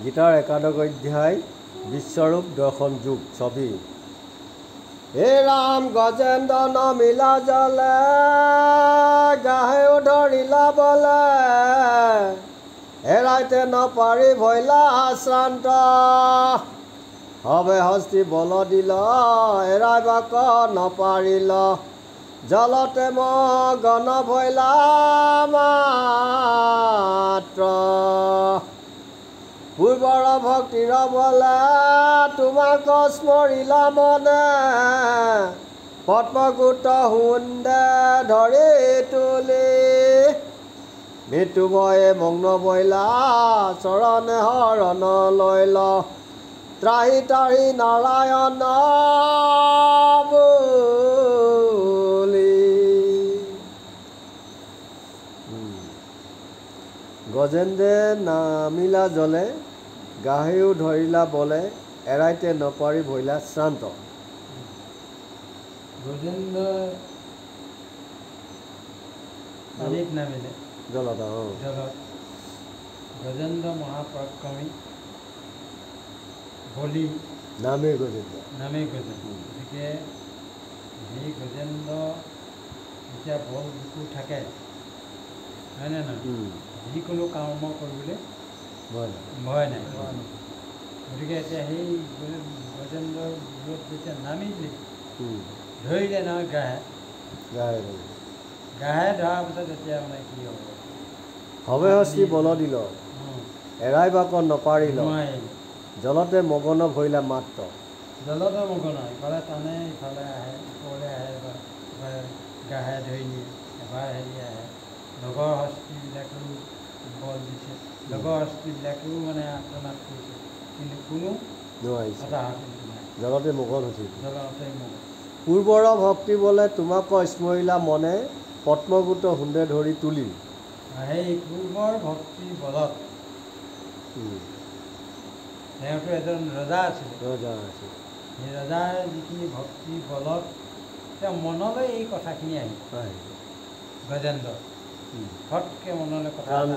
গীতাৰ একাদশ অধ্যায় বিশ্বৰূপ দৰ্শন যুগ ছবি। হে ৰাম গজেন্দ্ৰ নমিলা জলে গাহেও ধৰিলা বলে হেৰাইতে নপাৰি ভৈলা আশ্ৰান্ত হবে হস্তি বল দিল হেৰাইবাক নপাৰিল জলতে মগন ভৈলা মাত্ৰ পূৰ্বৰ ভক্তিৰ বলে তোমাক স্মৰিলা মনে পদ্মগুট হুন্দে ধৰি তুলি মৃত্যুভয়ে মগ্ন বৈলা চৰণে শৰণ লৈল ত্ৰাহি তাহি নাৰায়ণ বুলি। গজেন্দ্ৰে নামিলা জলে গাহেও ধৰিলা বলে এৰাইতে নপাৰি ভৈলা শ্ৰান্ত। গজেন্দ্ৰ পানীত নামিলে জলত জলত গজেন্দ্ৰ মহাপৰাক্ৰমী বলি নামে গজেন্দ্ৰ গতিকে সেই গজেন্দ্ৰ যেতিয়া বল বুকু থাকে হয়নে নহয়, যিকোনো কৰ্ম কৰিবলৈ ভয় নাই। গতিকে এতিয়া সেই গজেন্দ্ৰৰ বিৰত যেতিয়া নামিলে ধৰিলে নহয় গাহে ধৰাৰ পিছত এতিয়া মানে কি হ'ব, হবে হস্তি বল দিল এৰাইবাক নপাৰিল জলতে মগন ভৈলা মাত্ৰ। জলতে মগন ইফালে টানে ইফালে আহে ওপৰলৈ আহে এবাৰ গাহে ধৰি নিয়ে এবাৰ হেৰি আহে লগৰ হস্তিবিলাকেও বল দিছে, লগৰ হস্তিবিলাকেও মানে আক্ৰমণ কৰিছে কিন্তু কোনো জলতে মগন হৈছিল। জলতে মগন পূৰ্বৰ ভক্তি বলে তোমাক স্মৰিলা মনে পদ্মগুট হুন্দে ধৰি তুলি। সেই পূৰ্বৰ ভক্তি বলত তেওঁতো এজন ৰজা আছিল, সেই ৰজাৰ যিখিনি ভক্তি বলত তেওঁ মনলৈ এই কথাখিনি আহিল গজেন্দ্ৰ ফটকৈ মনলৈ টান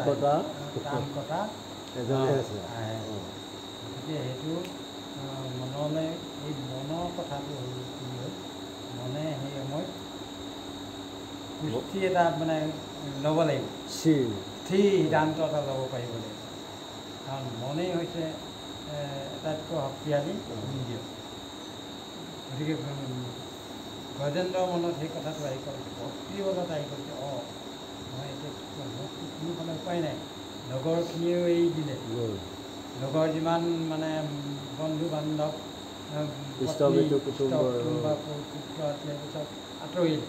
কথা আহে। গতিকে সেইটো মনলৈ এই মনৰ কথাটো হ'ল কি হ'ল, মনে সেই সময়ত পুষ্টি এটা মানে ল'ব লাগিব, স্থিৰ সিদ্ধান্ত এটা ল'ব পাৰিব লাগিব, কাৰণ মনেই হৈছে আটাইতকৈ শক্তিশালী ইন্দ্ৰিয়। গতিকে গজেন্দ্ৰৰ মনত সেই কথাটো আহি গ'ল, ভক্তিৰ বলত আহি গ'ল যে মই এতিয়া কি কৰিম, মোৰ কোনোফালে উপায় নাই। লগৰখিনিও এৰি দিলে, লগৰ যিমান মানে বন্ধু বান্ধৱ পুত্ৰ আছিলে চব আঁতৰিলে,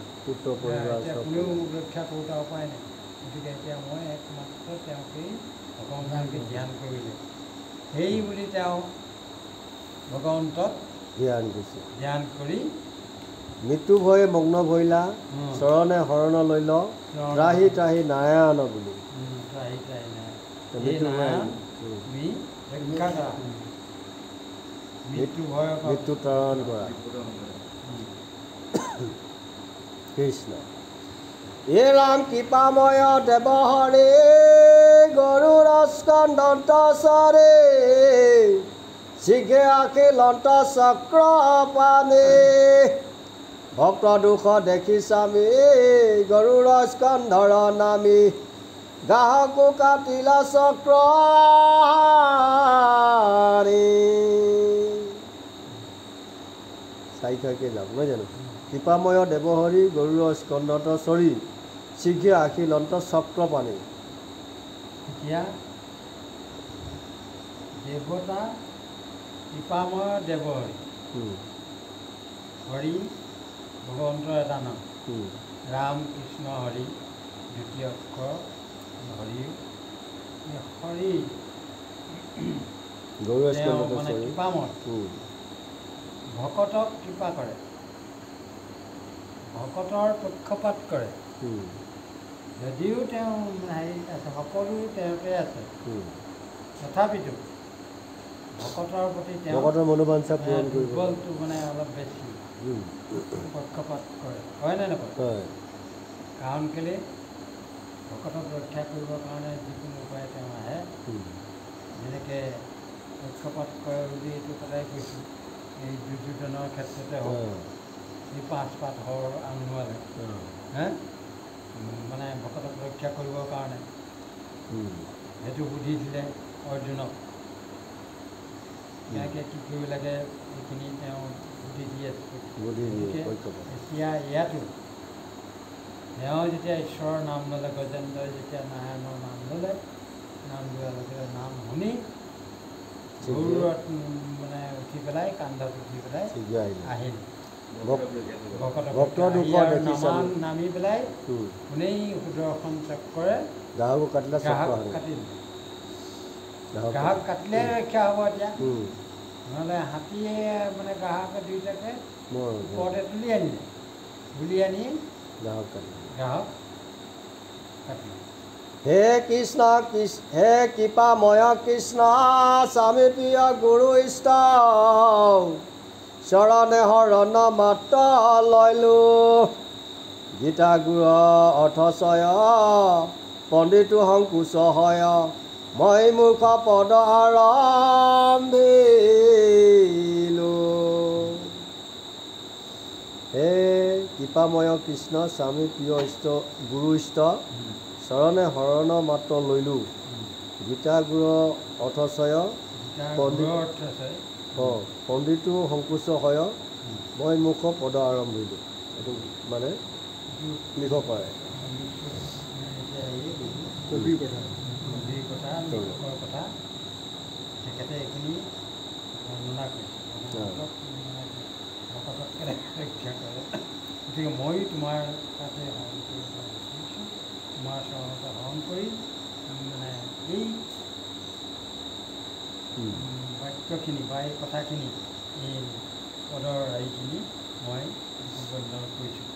এতিয়া কোনেও মোক ৰক্ষা কৰোঁতা উপায় নাই। গতিকে এতিয়া মই একমাত্ৰ তেওঁকেই ভগৱন্তকে ধ্যান কৰিলে, সেই বুলি তেওঁ ভগৱন্তক ধ্যান কৰি মৃত্যু ভয়ে মগ্ন ভৈলা চৰণে শৰণ লৈল ত্ৰাহি ত্ৰাহি নাৰায়ণ বুলি। মৃত্যু তৰণ কৰা কৃষ্ণ। এ ৰাম কৃপাময় দেৱ হৰে গৰুৰ স্কন্ধ চৰে শীঘ্ৰে আখিলন্ত চক্ৰ পানে ভক্ত দুখ দেখি স্বামী গৰুৰ স্কন্ধৰ নামি গাহকো কাটিলা চক্ৰ চাৰিটাকৈ যাম নহয় জানো। কৃপাময় দেৱহৰি গৰুৰ স্কন্ধত চৰি শীঘ্ৰে আখিলন্ত চক্ৰ পানী। এতিয়া দেৱতা কৃপাময় দেৱহৰি, হৰি ভগৱন্তৰ এটা নাম, ৰাম কৃষ্ণ হৰি দ্বিতীয় অক্ষৰ হৰি। হৰি মানে কৃপাময়, ভকতক কৃপা কৰে, ভকতৰ পক্ষপাত কৰে। যদিও তেওঁ হেৰিত আছে, সকলো তেওঁতে আছে, তথাপিতো ভকতৰ প্ৰতি তেওঁ মনোবাঞ্ছা দুৰ্বলটো মানে অলপ বেছি পক্ষপাত কৰে, হয়নে নকয়? কাৰণ কেলৈ ভকতক ৰক্ষা কৰিবৰ কাৰণে যিকোনো উপায় তেওঁ আহে, যেনেকৈ পক্ষপাত কৰে বুলি এইটো কথাই কৈছোঁ। এই দুৰ্যোধনৰ ক্ষেত্ৰতে হওক, এই 5 পাত হৰ আনোৱালে হে মানে ভকতক ৰক্ষা কৰিবৰ কাৰণে সেইটো বুদ্ধি দিলে অৰ্জুনক। কেনেকৈ কি কৰিব লাগে এইখিনি তেওঁ বুদ্ধি দি আছে। এতিয়া ইয়াতো তেওঁ যেতিয়া ঈশ্বৰৰ নাম ল'লে, গজেন্দ্ৰই যেতিয়া নাৰায়ণৰ নাম ল'লে, নাম লোৱাৰ লগে লগে নাম শুনি গৰুৰত মানে উঠি পেলাই, কান্ধত উঠি পেলাই আহিল। নামি পেলাই কোনেই সুদৰ্শন চক্ৰৰে গ্ৰাহক কাটিলে ৰক্ষা হ'ব। এতিয়া নহ'লে হাতীয়ে মানে গ্ৰাহকে দুয়োটাকে ওপৰতে তুলি আনি গ্ৰাহক কাটিলে। হে কৃষ্ণ হে কৃপাময় কৃষ্ণ স্বামী প্ৰিয় গুৰু ইষ্ট চৰণে শৰণ মাত্ৰ লৈলো গীতা গুৰু অৰ্থচয় পণ্ডিতো সংকোচ হয় মই মূৰ্খ পদ আৰম্ভিলো। হে কৃপাময় কৃষ্ণ স্বামী প্ৰিয় ইষ্ট গুৰু ইষ্ট চৰণে শৰণ মাত্ৰ লৈলো গীতা গুৰু অৰ্থচয় পণ্ডিতো সংকোচ হয় মই মুখ পদ আৰম্ভিলো। এইটো মানে লিখক পাৰে কবিৰ কথা তেখেতে এইখিনি বৰ্ণনা কৰিছে। ভকতক ৰক্ষা কৰে। গতিকে মই তোমাৰ তাতে হৰণ কৰিব বিচাৰিছোঁ, তোমাৰ চৰণতে হৰণ কৰি মানে এই বাক্যখিনি বা এই কথাখিনি, এই পদৰ হেৰিখিনি মই বৰ্ণনা কৰিছোঁ,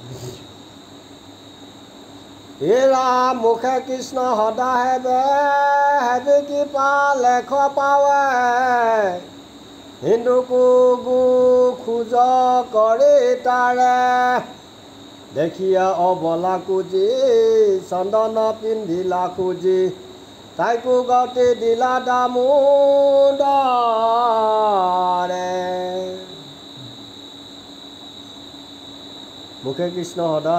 লিখিছোঁ। হে ৰাম মুখে কৃষ্ণ সদা হেবি কৃপা লেখ পাৱে হিন্দুকো গো খোজ কৰি তাৰে দেখিয়া অবলা খুজি চন্দন পিন্ধিলা খুজি তাইকো গতি দিলা দামোদৰে। মুখে কৃষ্ণ সদা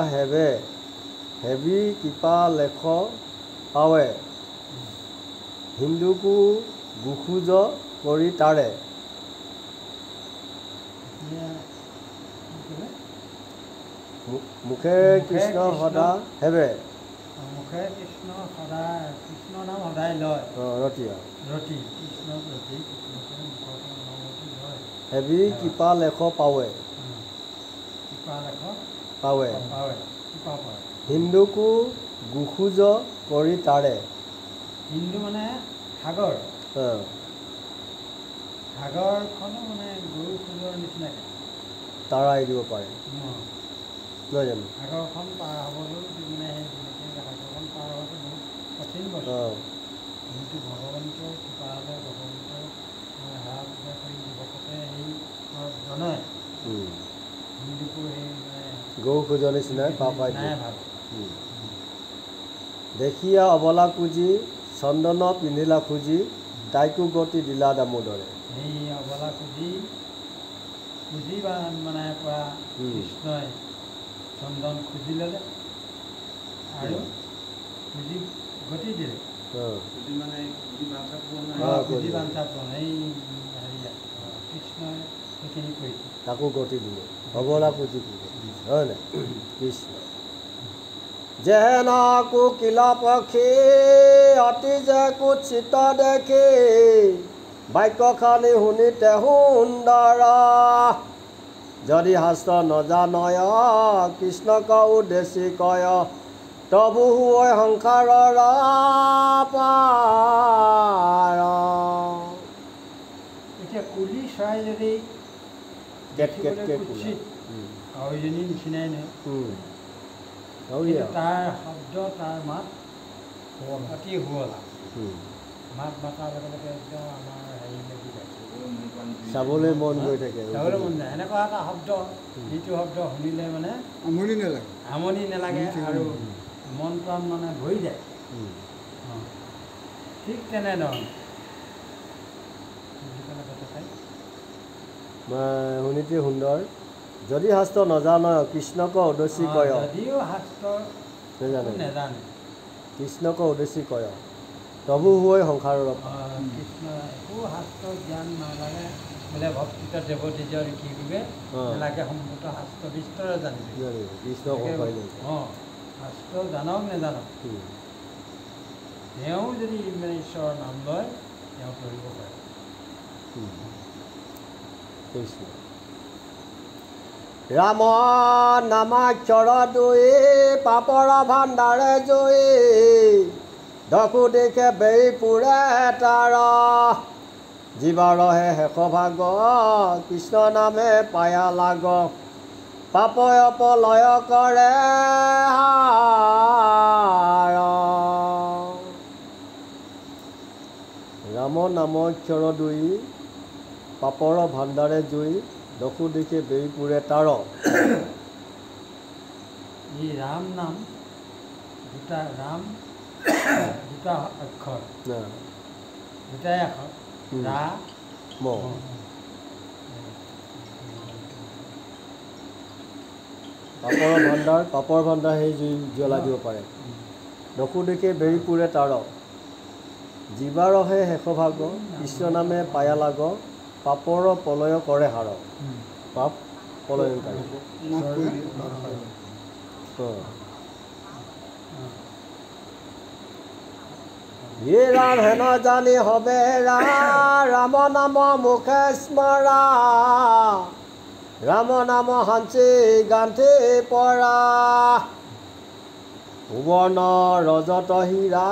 হেবি কৃপা লেখ পাৱে হিন্দুকো গোখোজ কৰি তাৰে মুখে কৃষ্ণ সদা হেবে মুখে কৃষ্ণ সদা কৃষ্ণ নাম সদায় লয় ৰতি কৃষ্ণ ৰতি হেবি কৃপা লেখ পাৱে হিন্দুকো গোখোজ কৰি তাৰে। হিন্দু মানে সাগৰ, সাগৰখনো মানে গৰু খোজৰ নিচিনাকৈ তাৰাই দিব পাৰে নহয় জানো? সাগৰখন পাৰ হ'বলৈ মানে সাগৰখন পাৰ হোৱাটো বহুত কঠিন বস্তু। কিন্তু ভগৱন্তৰ কৃপা হ'লে ভগৱন্তৰ সেৱা পূজা কৰি যুৱকতে সেই জনায় হিন্দুকো সেই মানে গৰু খোজৰ নিচিনাই পাই ভাল। দেখিয়া অবলা খুজি চন্দন পিন্ধিলা খুজি তাইকো গতি দিলা দামোদৰে। সেই অবলা খুজি বা মানে পৰা কৃষ্ণই চন্দন খুজি ল'লে আৰু খুজি গতি দিলে। খুজি বাঞ্ছা পোৱা এই হেৰিয়াত কৃষ্ণই সেইখিনি কৰিছে, তাকো গতি দিলে অবলা খুজি হয় নাই কৃষ্ণ। যেন কুকিলা পক্ষী অতি যে কুচিত দেখি বাক্যখানি শুনিতে সুন্দৰ যদি শাস্ত্ৰ নজানয় কৃষ্ণক উদ্দেশ্যি কয় তবু হৈ সংসাৰৰ পাৰ। এতিয়া কুলি চৰাই যদি কাউৰীজনীৰ নিচিনাই নহয়, তাৰ শব্দ তাৰ মাত অতি শুৱলা। মাত মাতাৰ লগে লগে একদম আমাৰ হেৰি লাগি যায়, চাবলৈ মন গৈ থাকে, চাবলৈ মন যায়। এনেকুৱা এটা শব্দ যিটো শব্দ শুনিলে মানে আমনি নালাগে আৰু মন প্ৰাণ মানে ভৰি যায়। ঠিক তেনেধৰণে বুলি ক'লে কথা পাই শুনিতে সুন্দৰ যদি শাস্ত্ৰ নজান কৃষ্ণক উদ্দেশ্যি কয় যদিও শাস্ত্ৰ নেজানে কৃষ্ণক উদ্দেশ্যি কয় প্ৰভু হৈ সংসাৰৰ কৃষ্ণ একো শাস্ত্ৰ জ্ঞান নালাগে বোলে ভক্তিত দেৱতীজ লিখিবে নালাগে সম্পূৰ্ণ শাস্ত্ৰ বিস্তৰে জানিবে কৃষ্ণ শাস্ত্ৰ জানক নেজানক তেওঁ যদি মানে ঈশ্বৰৰ নাম লয় তেওঁ কৰিব পাৰে ৰাম নামাক্ষৰ দুই পাপৰ ভাণ্ডাৰে জয়ী দকু দেখে বেৰি পুৰে তাৰ জীৱাৰহে শেষ ভাগ কৃষ্ণ নামে পায়া লাগ পাপয় পলয় কৰে ৰাম নামাক্ষৰ দুই পাপৰ ভাণ্ডাৰে জুই দকু দেখে বেৰি পুৰে তাৰ এই ৰাম নাম দুটা ৰাম দুটা অক্ষৰ দুটাই আখৰ ৰা ম পাপৰ ভাণ্ডাৰ সেই জুই জ্বলাই দিব পাৰে দকু দেখে বেৰি পুৰে তাৰ জীৱাৰহে শেষ ভাগ কৃষ্ণ নামে পায়া লাগ পাপৰ পলয় কৰে হাৰ পাপ পলয়নকাৰী হে ৰাম হেন জানি হবে ৰাম নাম মুখে স্মৰা ৰাম নাম হাঞ্চি গান্ধি পৰা সুবৰ্ণ ৰজত হীৰা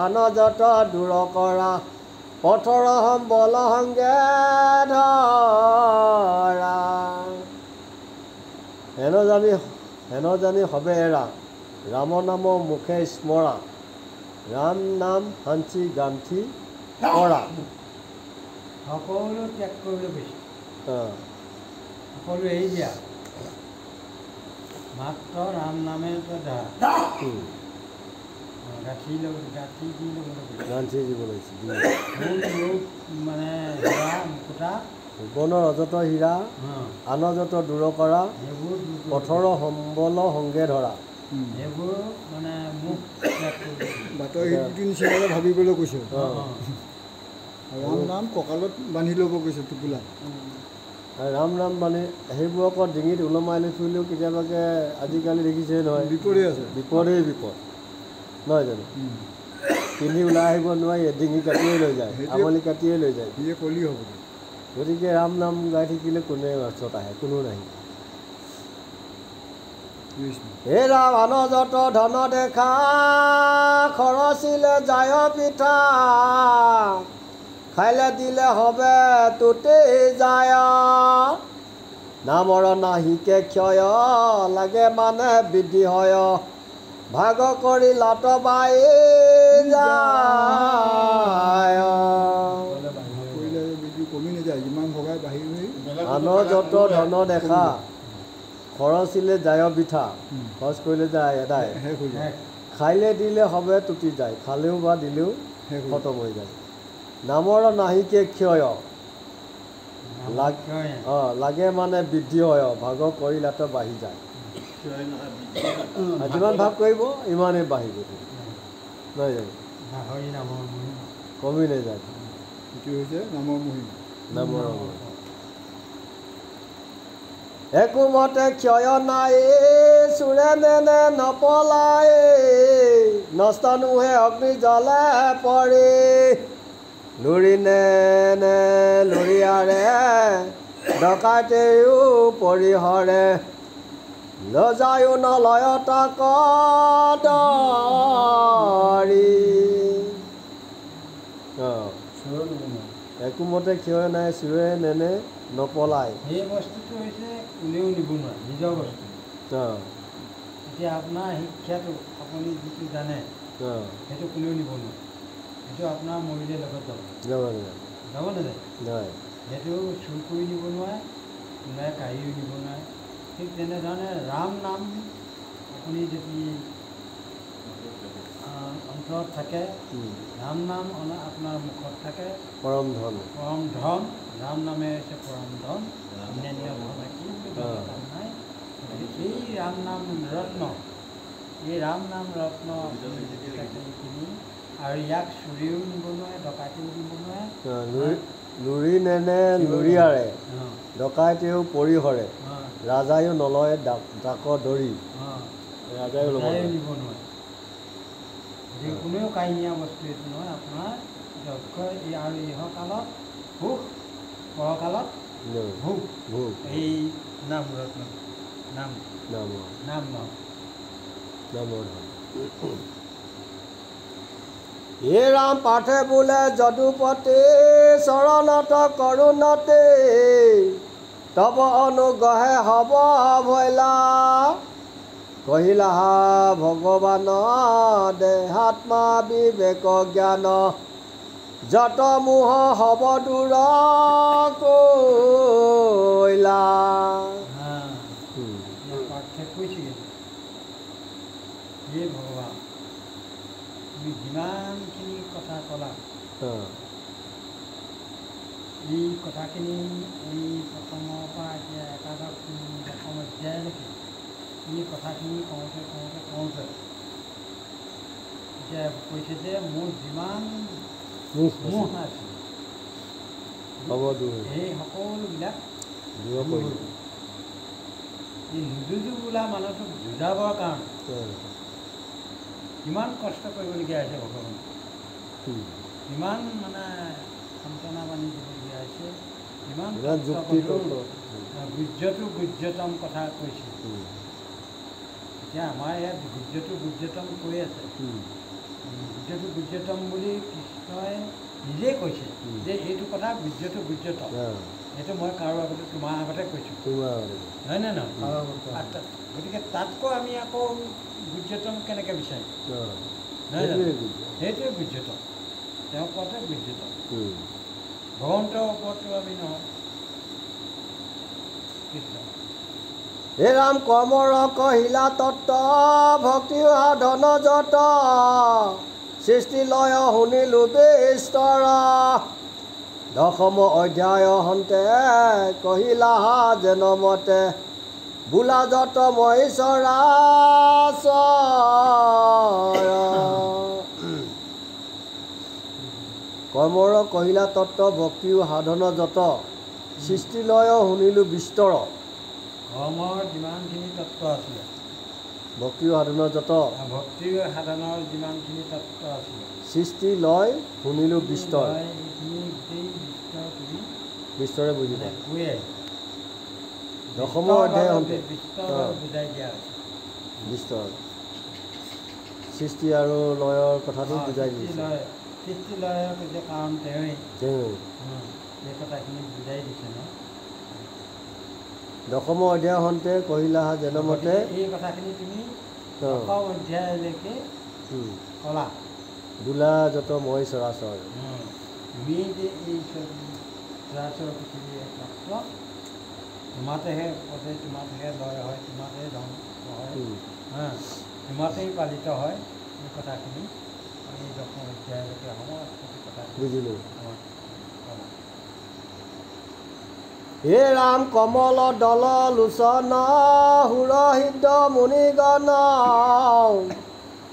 আনজত দূৰ কৰা পথৰ সম্বল সংগে ধৰা হেন জানি হবে এৰা ৰাম নাম মুখে স্মৰা ৰাম নাম হাঞ্চি গান্ধি কৰা সকলো ত্যাগ কৰিবলৈ কৈছে সকলো এৰি দিয়া মাত্ৰ ৰাম নামে গাঁঠি দি ল'বলৈ মানে হীৰা মুকুতা সুবৰ্ণ ৰজত হীৰা আনজত দূৰ কৰা পথৰ সম্বল সংগে ধৰা এইবোৰ মানে মোক বাটৰ নিচিনাকৈ ভাবিবলৈ কৈছে ৰাম নাম কঁকালত বান্ধি ল'ব কৈছে টোপোলা ৰাম নাম মানে সেইবোৰ আকৌ ডিঙিত ওলমাই লৈ ফুৰিলেও কেতিয়াবাকে আজিকালি দেখিছে নহয় বিপদে আছে বিপদেই বিপদ নহয় জানো পিন্ধি ওলাই আহিব নোৱাৰি ডিঙি কাটিয়ে লৈ যায় আঙুলি কাটিয়ে লৈ যায় সিয়ে কলি হ'ব গতিকে ৰাম নাম গাই থাকিলে কোনে ওচৰত আহে কোনো নাহে হে ৰাম আনজত ধন দেখা খৰচিলে যায় পিঠা খাইলে দিলে হবে তোতে যায় নামৰ নাহিকে ক্ষয় লাগে মানে বৃদ্ধি হয় ভাগ কৰি লাট বাই যায় কমি নাযায় যিমান ভগাই বাঢ়ি আনজত ধন দেখা খৰচিলে যায় পিঠা খৰচ কৰিলে যায় এদায় খাইলে দিলে হবে টুটি যায় খালেও বা দিলেও খতম হৈ যায় নামৰ নাহিকে ক্ষয় লাগে মানে বৃদ্ধি হয় ভাগ কৰিলাতো বাঢ়ি যায় যিমান ভাগ কৰিব ইমানেই বাঢ়িব নহয় জানো কমি নাযায় এইটো হৈছে নামৰ মহিমা নামৰ একো মতে ক্ষয় নাই চোৰে নেনে নপলাই নষ্ট নোহে অগ্নি জ্বলে পৰি লুৰি নেনে লুৰিয়াৰে ডকাইতেও পৰিহৰে লজায়ো নলয় তাক দৰি একো মতে ক্ষয় নাই চোৰে নেনে নপলাই সেই বস্তুটো হৈছে কোনেও নিব নোৱাৰে নিজৰ বস্তু এতিয়া আপোনাৰ শিক্ষাটো আপুনি যিটো জানে সেইটো কোনেও নিব নোৱাৰে সেইটো আপোনাৰ মৰিলে লগত যাব নাযায় সেইটো চুৰ কৰি নিব নোৱাৰে কোনোবাই কাঢ়িও নিব নোৱাৰে ঠিক তেনেধৰণে ৰাম নাম আপুনি যদি অন্তৰত থাকে, ৰাম নাম আপোনাৰ মুখত থাকে, পৰম ধন। পৰম ধন, ৰাম নামে হৈছে পৰম ধন, অন্যান্য ধন একো কাম নাই। গতিকে এই ৰাম নাম ৰত্ন, এই ৰাম নাম ৰত্ন কিনি আৰু ইয়াক চুৰিও নিব নোৱাৰে, ডকাইতেও নিব নোৱাৰে। লুৰি নেনে লুৰিয়াৰে, ডকাইতেও পৰিহৰে, ৰাজায়ো নলয় ডাক ধৰি। ৰাজায়ো নিব নোৱাৰে। গতিকে কোনেও কাহিনীয়া বস্তু এইটো নহয়। আপোনাৰ যজ্ঞ আৰু ইহকালত সুখ, পৰকালত ভোগ, এই নাম ৰত্ন নাম নাম নাম নামৰ ধন। হে ৰাম পাঠে বোলে যদুপতি, চৰণত কৰোণতে, তব অনুগ্ৰহে হব ভৈলা, কহিলা ভগৱান দেহাত্মা বিবেক জ্ঞান, যত মোহ হব দূৰ কৈলা। পাঠে কৈছে হে ভগৱান, তুমি যিমানখিনি কথা ক'লা, এই কথাখিনি এই প্ৰথমৰ পৰা এতিয়া একাদশ দশম অধ্যায়লৈকে এই কথাখিনি কওঁতে এতিয়া কৈছে যে মোৰ যিমান মোহ আছে এই সকলোবিলাক এই নুযুঁজো বোলা মানুহটোক যুঁজাবৰ কাৰণে কিমান কষ্ট কৰিবলগীয়া হৈছে ভগৱান, কিমান মানে সান্তনা বাণী দিবলগীয়া হৈছে, কিমান গুজ্যতম কথা কৈছে। এতিয়া আমাৰ ইয়াত গুজ্যতম কৈ আছে, গুজ্যতম বুলি কৃষ্ণই নিজেই কৈছে যে এইটো কথা গুজ্যতম, এইটো মই কাৰো আগতে তোমাৰ আগতে কৈছোঁ, হয় নে নহয়? গতিকে তাতকৈ আমি আকৌ গুজ্যতম কেনেকৈ বিচাৰিম? নহয় জানো? সেইটোৱে গুজ্যতম, তেওঁ কোৱাটোৱে গুজ্যতম। ভগৱন্তৰ ওপৰতো আমি নহয় কৃষ্ণ। হে ৰাম কৰ্মৰ কহিলা তত্ত, ভক্তি সাধন যত, সৃষ্টি লয় শুনিলো বিস্তৰ, দশম অধ্যায় হন্তে কহিলা যেন মতে, বোলা যত মই চৰাচৰ। কৰ্মৰ কহিলা তত্ত, ভক্তি সাধন যত, সৃষ্টি লয় শুনিলো বিস্তৰ। কৰ্মৰ যিমানখিনি তত্ত্ব আছিলে, ভক্তি সাধনৰ যত, ভক্তি সাধনৰ যিমানখিনি তত্ত্ব আছিলে, সৃষ্টি লয় শুনিলো বিস্তৰ। এইখিনি গোটেই বিস্তৰ তুমি বিস্তৰে বুজি পায়। দশম অধ্যায় বুজাই দিয়া হৈছে। বিস্তৰ সৃষ্টি আৰু লয়ৰ কথাটো বুজাই দিছে। সৃষ্টি লয়ৰ যে কাৰণ তেওঁৱেই এই কথাখিনি বুজাই দিছে ন। দশম অধ্যায় হন্তে কহিলা যেনমতে, এই কথাখিনি তুমি দশম অধ্যায়লৈকে ক'লা। বোলা যত মই চৰাচৰ, তুমি যে এই চৰাচৰ পৃথিৱীৰ একমাত্ৰ তোমাতেহে পদে, তোমাতেহে লয় হয়, তোমাতেহে ধ্বংস হয়, তোমাতেই পালিত হয়। এই কথাখিনি এই দশম অধ্যায়লৈকে সমস্ত কথা বুজিলোঁ। ক'লা। হে ৰাম কমল দল লোচন, সুৰহৃদ মুনিগণ,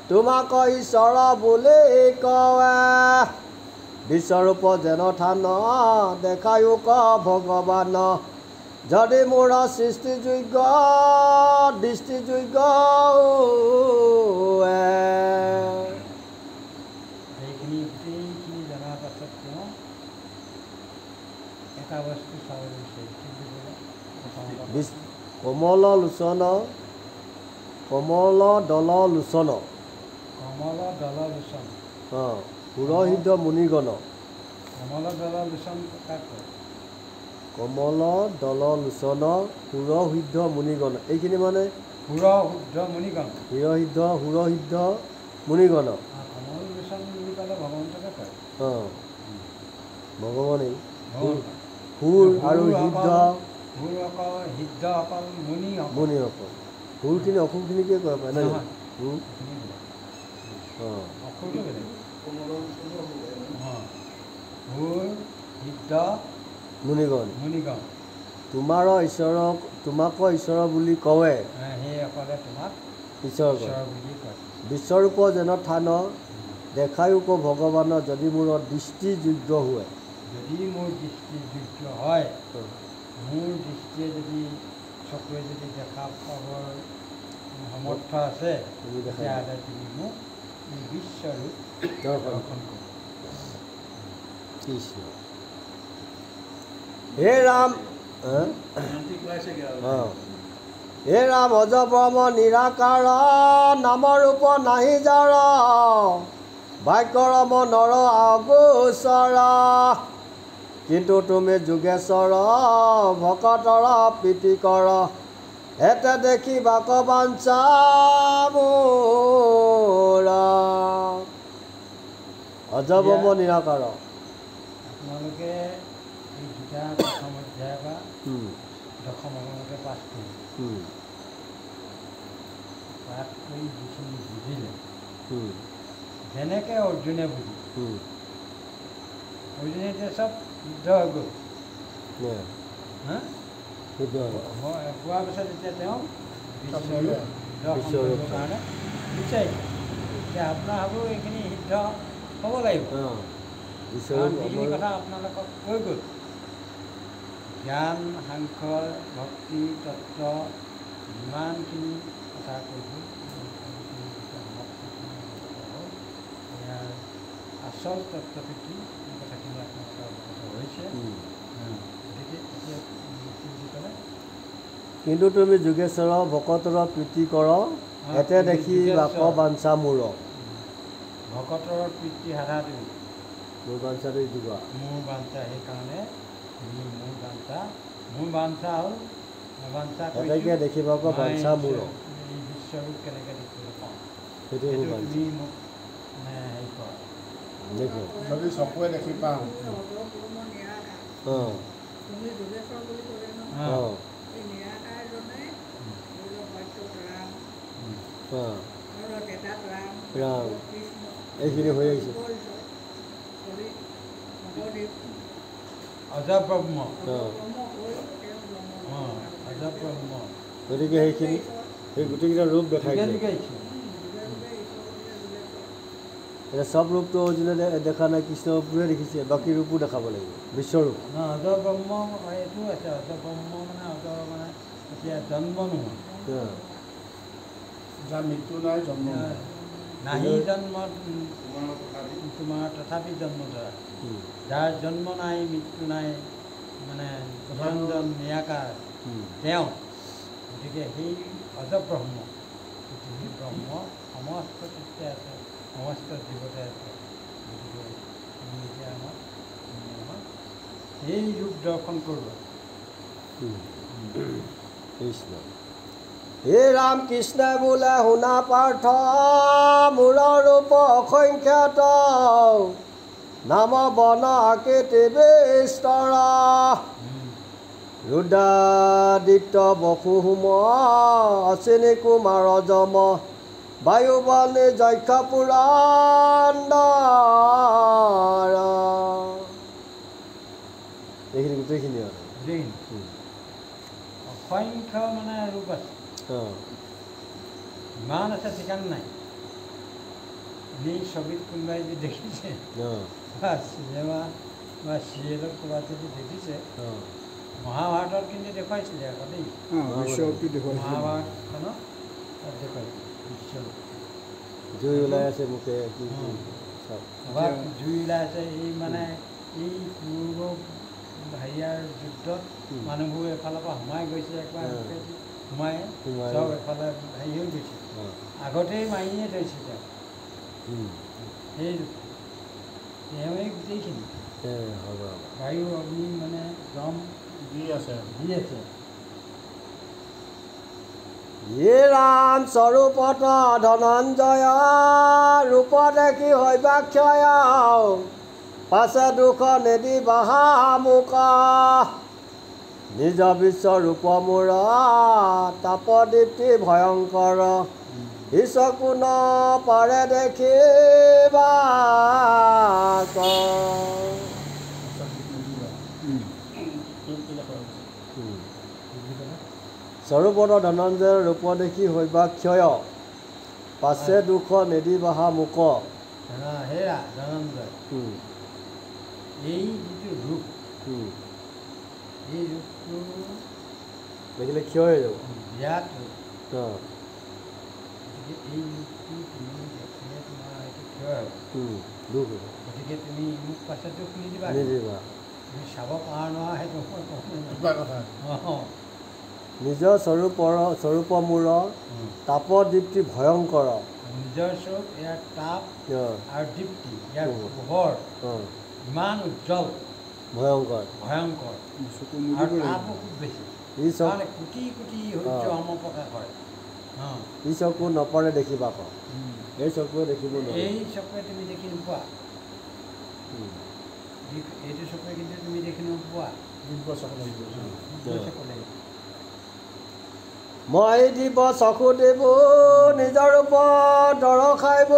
তোমাক ঈশ্বৰ বুলি কৱে, বিশ্বৰূপ যেন থান দেখায়ো ক ভগৱান, যদি মোৰ সৃষ্টিযোগ্য দৃষ্টিযোগ্য। সেইখিনি গোটেইখিনি জনাৰ পাছত তেওঁ এটা বস্তু চাবলৈ বিচাৰিছে। কমল লোচন, কমল দল লোচন, কমল দল লোচন, সুৰহৃদ মুনিগণ। কমল দল লোচন কাক কয়? কমল দল লোচন সুৰহৃদ মুনিগণ। এইখিনি মানে সুৰহৃদ মুনিগণ, সুৰহৃদ মুনিগণ। কমল লোচন বুলি ক'লে ভগৱন্তকে কয়। ভগৱানেই সুৰ আৰু হৃদ, হৃদসকল মুনিসকল। সুৰখিনি অসুৰখিনিকে কয় পায় নহয়। অক্ষৰটো বেলেগ ভূৰ সিদ্ধ মুনিগণ তোমাৰ ঈশ্বৰক তোমাকো ঈশ্বৰ বুলি কৱে সেইসকলে তোমাক ঈশ্বৰ বুলি কয় বিশ্বৰূপ যেন থান দেখায়ো ভগৱানৰ যদি মোৰ দৃষ্টিযোগ্য হয় যদি মোৰ দৃষ্টিযোগ্য হয় মোৰ দৃষ্টিয়ে যদি চকুৱে যদি দেখা পাবৰ সমৰ্থ আছে তেতিয়াহ'লে তুমি মোক বিশ্বৰূপ দৰ্শন কৃষ্ণ হে ৰাম হে ৰাম অজব্ৰহ্ম নিৰাকাৰ নামৰ ৰূপ নাহি যাৰ বাক্যৰম নৰ আগোচৰ কিন্তু তুমি যোগেশ্বৰ ভকতৰ প্ৰীতিকৰ এতে দেখি বাক বাঞ্ছা মোৰ অজব্ৰহ্ম নিৰাকাৰ আপোনালোকে এই গীতা প্ৰথম অধ্যায় বা দশমলৈকে পাঠ কৰি যিখিনি বুজিলে যেনেকৈ অৰ্জুনে বুজি অৰ্জুনে এতিয়া চব শুদ্ধ হৈ গ'ল হোৱাৰ পিছত এতিয়া তেওঁ বিশ্বৰূপ দৰ্শন কৰিবৰ কাৰণে বিচাৰিছে এতিয়া আপোনাৰ ভাবোঁ এইখিনি সিদ্ধ হ'ব লাগিব যিখিনি কথা আপোনালোকক কৈ গ'ল জ্ঞান সাংখ্য ভক্তি তত্ত্ব যিমানখিনি কথা কৈছোঁ ইয়াৰ আচল তত্ত্বটো কি এই কথাখিনি আপোনালোকৰ অৱগত হৈছে গতিকে এতিয়া কি ক'লে কিন্তু তুমি যোগেশ্বৰ ভকতৰ প্ৰীতি কৰ এতে দেখি বাক বাঞ্ছা মোৰ ভকতৰ প্ৰীতি সাধা তুমি মোৰ বাঞ্ছাটো যোগা মোৰ বাঞ্ছা সেইকাৰণে তুমি মোৰ বাঞ্ছা হ'ল বাঞ্ছা এটাকে দেখিবাক বাঞ্ছা মোৰ এই বিশ্বৰূপ কেনেকৈ দেখিবলৈ পাওঁ সেইটো তুমি মোক মানে হেৰি কৰা দেখো যদি চকুৱে দেখি পাওঁ ৰাম এইখিনি হৈ আহিছে অজব্ৰহ্ম অজব্ৰহ্ম গতিকে সেইখিনি সেই গোটেইকেইটা ৰূপ দেখাই দিয়ে এতিয়া চব ৰূপটো অৰ্জুনে দেখা নাই কৃষ্ণ ৰূপটোহে দেখিছে বাকী ৰূপো দেখাব লাগিব বিশ্বৰূপ অজব্ৰহ্ম এইটো আছে অজব্ৰহ্ম মানে মানে এতিয়া জন্ম নোহোৱা যাৰ মৃত্যু নাই জন্ম নাহি জন্ম তোমাৰ তথাপি জন্ম ধৰা যাৰ জন্ম নাই মৃত্যু নাই মানে নিৰঞ্জন নিৰাকাৰ তেওঁ গতিকে সেই অজব্ৰহ্ম পৃথিৱী ব্ৰহ্ম সমস্ত চিত্তে আছে সমস্ত জীৱতে আছে গতিকে তুমি এতিয়া আমাক সেই ৰূপ দৰ্শন কৰোঁ কৃষ্ণ হে ৰাম কৃষ্ণই বোলে শুনা পাৰ্থ মূৰ ৰূপ অসংখ্যাত নাম বন আকৃতি বিস্তৰ ৰুদ্ৰাদিত্য বসু হোম অশ্বিনী কুমাৰ যম বায়ুবলী যক্ষ পুৰন্দৰ এইখিনি গোটেইখিনি আৰু অসংখ্য মানে ৰূপ আছে ইমান আছে ঠিকান নাই এনেই ছবিত কোনোবাই যদি দেখিছে বা চিনেমা বা চিৰিয়েলত ক'ৰবাত যদি দেখিছে মহাভাৰতত কিন্তু দেখুৱাইছিলে আকৌ দেই মহাভাৰতখনত তাত দেখুৱাইছিলে বিশ্বৰূপ জুই ওলাই আছে মুখে জুই ওলাই আছে এই মানে এই পূৰ্ব হেৰিয়াৰ যুদ্ধত মানুহবোৰ এফালৰ পৰা সোমাই গৈছে একবাৰ সোমাই চব এফালে হেৰি হৈ গৈছে আগতেই মাৰিয়ে থৈছে তেওঁ সেই তেওঁৱেই গোটেইখিনি বায়ু অগ্নি মানে দম দি আছে হে ৰাম স্বৰূপত ধনঞ্জয় ৰূপ দেখি হৈবাক্ষয় পাছে দুখ নেদি বাহা মুখ নিজ বিশ্বৰূপ মোৰ তাপদীপ্তি ভয়ংকৰ ঈশ্বকো ন পাৰে দেখিবা স্বৰূপদ ধনঞ্জয় ৰূপ দেখি হৈবা ক্ষয় পাছে দুখ নেদিবাহা মুখ হেৰা ধনঞ্জয় এই যিটো ৰূপ এই ৰূপটো দেখিলে ক্ষয় হৈ যাব বিৰাট ৰূপ অঁ গতিকে এই ৰূপটো তুমি দেখিলে তোমাৰ এইটো ক্ষয় হ'ব দুখ হ'ব গতিকে তুমি মোক পাছে দুখ নিদিবা নিদিবা তুমি চাব পাৰা নোৱাৰা সেইটো মই ক'ব কিবা কথা অঁ নিজৰ স্বৰূপ মূৰ তাপ দীপ্তি ভয়ংকৰ নিজৰ স্বৰূপ ইয়াৰ তাপ আৰু দীপ্তি ইয়াৰ অঁ পোহৰ অঁ ইমান উজ্জ্বল ভয়ংকৰ ভয়ংকৰ চকু আৰু মুদিব তাপো খুব বেছি ই চক কাৰণে কোটি কোটি সূৰ্য সমপ্ৰকাশ হয় অঁ ই চকু নপৰে দেখিবা ক এই চকুৱে দেখিব নোৱাৰে এই চকুৱে তুমি দেখি নোপোৱা এইটো চকুৱে কিন্তু তুমি দেখি নোপোৱা দিব্য চকু লাগিব চকু লাগিব মই দিব চকু দিব নিজৰ ওপৰত দৰখাইব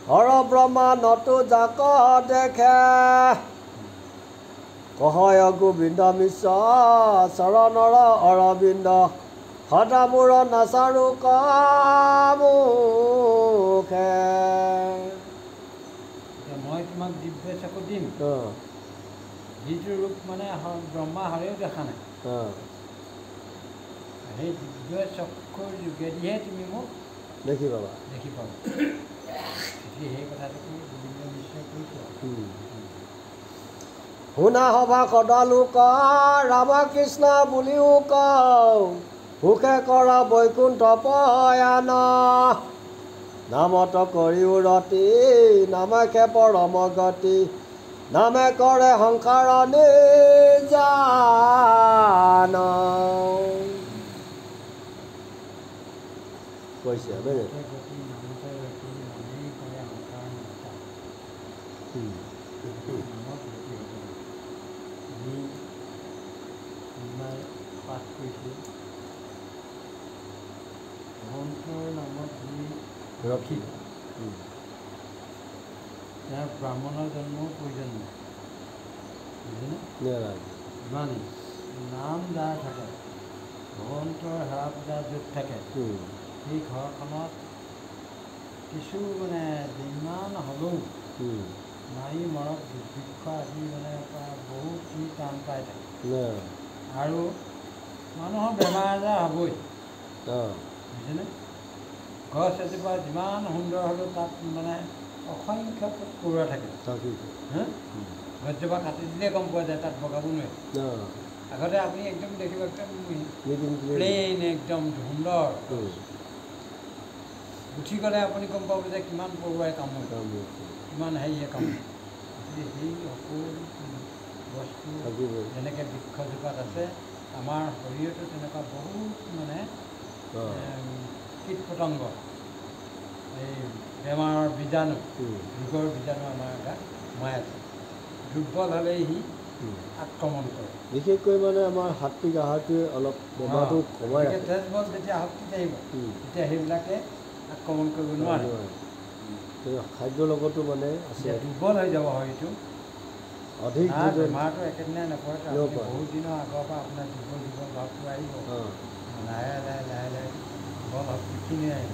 হৰ ব্ৰহ্মা নতু জাক দেখে কহয় গোবিন্দ মিশ্ৰ চৰণৰ অৰবিন্দ সদা মূৰ নাচাৰো কামুখে মই তোমাক দিব্য চকু দিম যিটো ৰূপ মানে ব্ৰহ্মা হৰেও দেখা নাই সেই দিব্য চকুৰ যোগেদিহে তুমি মোক দেখি পাবা দেখি পাবা গতিকে সেই কথাটো গোবিন্দ মিশ্ৰই কৈছোঁ শুনা সভা সদালো ৰাম কৃষ্ণ বুলিও কওঁ সুখে কৰা বৈকুণ্ঠ পয়ান নামত কৰিও ৰতি নামে পৰম গতি নামে কৰে সংসাৰ নিজান কৈছে গতি নামতে ৰতি নামেই কৰে সংসাৰ নিষ্ঠা নামত ৰতি হ'ব আমি পাঠ কৰিছোঁ ভগৱন্তৰ নামত যি ৰখি তেওঁৰ ব্ৰাহ্মণৰ জন্মও প্ৰয়োজন নাই বুজিছেনে ইমানেই নাম যাৰ থাকে ভগৱন্তৰ সেৱা পূজা য'ত থাকে সেই ঘৰখনত কিছু মানে যিমান হ'লেও নাৰী মৰক দুৰ্ভিক্ষ আদি মানে বহুতখিনি টান পাই থাকে আৰু মানুহৰ বেমাৰ আজাৰ হ'বই বুজিছেনে গছ এজোপা যিমান সুন্দৰ হ'লেও তাত মানে অসংখ্য পৰুৱা থাকে গছজোপা কাটি দিলে গম পোৱা যায় তাত বগাব নোৱাৰে আগতে আপুনি একদম দেখিব একদম প্লেইন একদম সুন্দৰ উঠি গ'লে আপুনি গম পাব যে কিমান পৰুৱাই কামুৰে কিমান হেৰিয়ে কামুৰে গতিকে সেই সকলো বস্তু যেনেকৈ বৃক্ষজোপাত আছে আমাৰ শৰীৰতো তেনেকুৱা বহুত মানে কীট পতংগ এই বেমাৰৰ বীজাণু ৰোগৰ বীজাণু আমাৰ গাত সোমাই আছে দুৰ্বল হ'লেই সি আক্ৰমণ কৰে বিশেষকৈ মানে আমাৰ সাত্বিক আহাৰটোৱে অলপ বেমাৰটো কমাই ৰাখে তেজবল যেতিয়া শক্তি আহিব তেতিয়া সেইবিলাকে আক্ৰমণ কৰিব নোৱাৰে খাদ্যৰ লগতো মানে আছে দুৰ্বল হৈ যাব শৰীৰটো অধিক বেমাৰটো একেদিনাই নপৰে বহুত দিনৰ আগৰ পৰা আপোনাৰ দুৰ্বল ভাৱটো আহিব লাহে লাহে দুৰ্বল শক্তিখিনি আহিব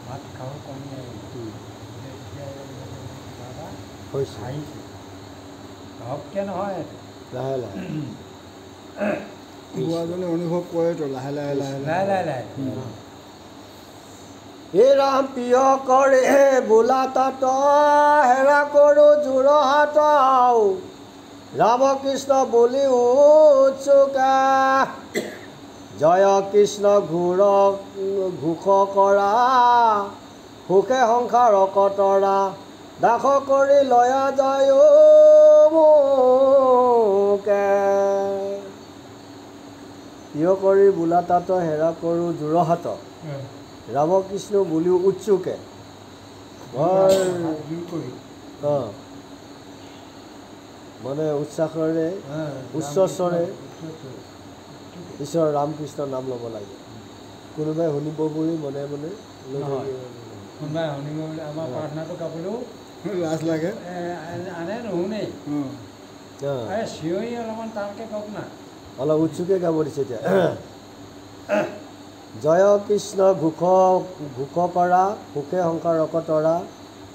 ভাত খাব কমি আহিব তেতিয়া কিবা এটা আহিছে ঘপকৈ নহয় লাহে লাহে বুঢ়াজনে অনুভৱ কৰেতো লাহে লাহে এই ৰাম প্ৰিয় কৰে বোলা তাত হেৰা কৰোঁ যোৰহাট ৰাম কৃষ্ণ বুলি উৎসুকা জয় কৃষ্ণ ঘোষ কৰা সুখে সংসাৰ কতৰা দাস কৰি লয়া যায় মোকে প্ৰিয় কৰি বোলা তাত হেৰা কৰোঁ যোৰহাট ৰামকৃষ্ণ বুলিও উৎসুকে মানে উৎসাহেৰে উচ্চস্বৰে ঈশ্বৰ ৰামকৃষ্ণ নাম ল'ব লাগে কোনোবাই শুনিব বুলি মনে মনে কোনোবাই শুনিব বুলি আমাৰ প্ৰাৰ্থনাটো গাবলৈও লাজ লাগে আনে নুশুনেই চিঞৰি অলপমান টানকৈ কওক না অলপ উৎসুকে গাব দিছে এতিয়া জয় কৃষ্ণ ঘোষ ঘোষ কৰা সুখে সংসাৰক তৰা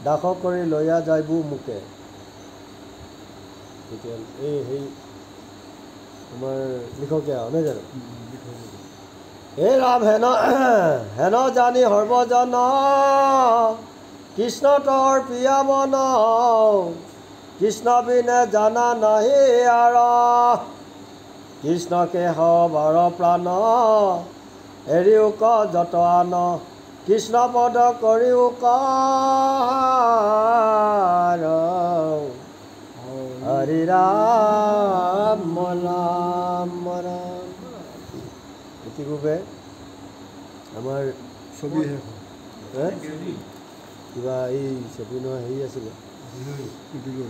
দাস কৰি লৈয়া যাইবো মোকে তেতিয়া এই সেই আমাৰ লিখকে আৰু নহয় জানো হে ৰাম হেন জানি সৰ্বজন কৃষ্ণ তৰ প্ৰিয়া মন কৃষ্ণ বিনে জানা নাহি আৰ কৃষ্ণকে হবাৰ প্ৰাণ এৰিও ক যত আন কৃষ্ণ পদ কৰিও কাৰ হৰি ৰাম ৰাম ৰাম ইতিপূৰ্বে আমাৰ ছবি শেষ কিবা এই ছবি নহয় হেৰি আছিলে দিলৈ